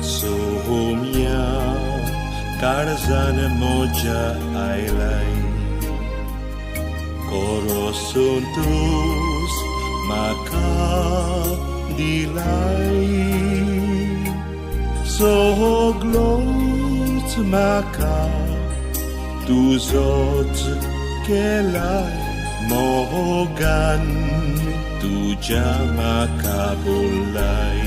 सोहम्या काळजान म्हज्या आयलाय, कोरोसून तूस म्हाका दिलाय, सगळोच म्हाका तुजोच केलाय, मोगान तुज्या म्हाका बोल्लाय.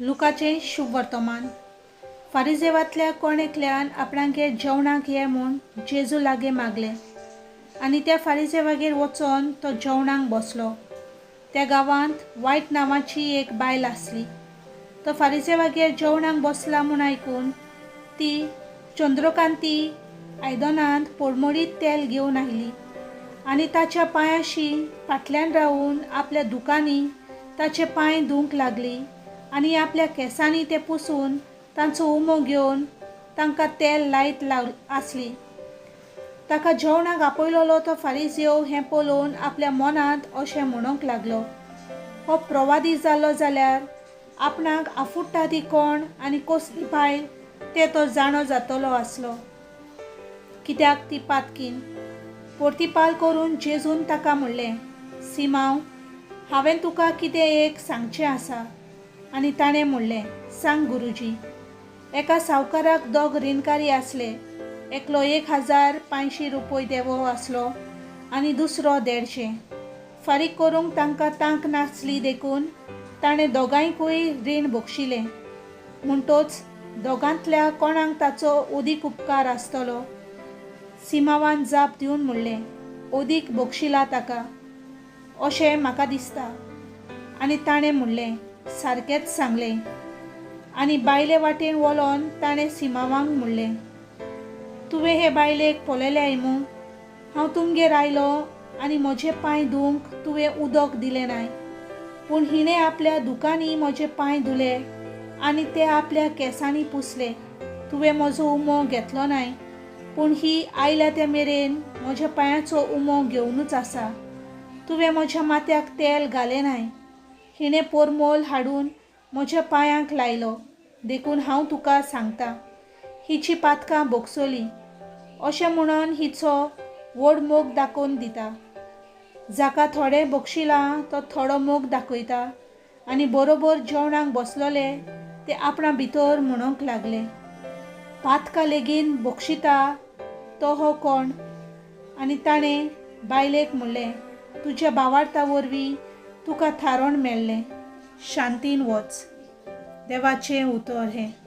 लुकाचें शुभ वर्तमान. फारिजेवांतल्या कोण एकल्यान आपणागे जेवणाक ये म्हूण जेजू लागीं मागलें आनी त्या फारिजेवागेर वचोन तो जेवणाक बसलो. त्या गांवांत वायट नांवाची एक बायल आसली. तो फारिजेवागेर जेवणाक बसला म्हूण आयकून ती चंद्रकांती आयदनांत पडमडीत तेल घेवन आयली आनी ताच्या पांयाशी फाटल्यान रावून आपल्या दुकांनी ताचे पांय धुवंक लागली आनी आपल्या केंसांनी ते पुसून तांचो उमो घेवन तांकां तेल लायत आसली. ताका जेवणाक आपयलोलो तो फारिजियो हें पळोवन आपल्या मनांत अशें म्हणूंक लागलो, हो प्रवादी जालो जाल्यार आपणाक आफुट्टा ती कोण आनी कसली बायल तें तो जाणो जातलो आसलो. कित्याक ती पातकीन. परतीपाल करून जेजून ताका म्हणलें, सिमांव, हांवें तुका कितें एक सांगचें आसा. आनी ताणें म्हणलें, सांग गुरुजी. एका सावकाराक दोग रिणकारी आसले. एकलो 1500 रुपये देवो आसलो आनी दुसरो 150. फारीक करूंक तांकां तांक नासली देखून ताणें दोगांयकूय रीण बक्षिलें. म्हणटोच दोगांतल्या कोणाक ताचो ओदीक उपकार आसतलो. सिमावान जाप दिवन म्हणलें, ओदीक बक्षिला ताका, अशें म्हाका दिसता. आनी ताणें म्हणलें, सारकेंच सांगलें. आनी बायले वाटेन वळोन ताणें सिमावांक म्हणलें, तुवें हे बायलेक पळयलें न्हू. हांव तुमगेर आयलो आनी म्हजे पांय धुवंक तुवें उदक दिलें नाय, पूण हिणें आपल्या दुकानी म्हजे पांय धुले आनी ते आपल्या केंसांनी पुसले. तुवें म्हजो उमो घेतलो नाय, पूण ही आयल्या ते मेरेन म्हज्या पांयाचो उमो घेवनूच आसा. तुवें म्हज्या माथ्याक तेल घालें नाय. हिणें पोरमोल हाडून म्हज्या पांयांक लायलो. देखून हांव तुका सांगतां, हिची पातकां बोगसोली. अशें म्हणून हिचो व्हड मोग दाखोवन दिता. जाका थोडें बक्षिलां तो थोडो मोग दाखयता. आनी बरोबर जेवणाक बसलोले ते आपणा भितर म्हणूंक लागले, पातकां लेगीन बक्षिता तो हो कोण. आनी ताणें बायलेक म्हणलें, तुज्या भावार्था वरवीं तुका थारोन मेळ्ळें. शांतीन वच. देवाचें उतर हें.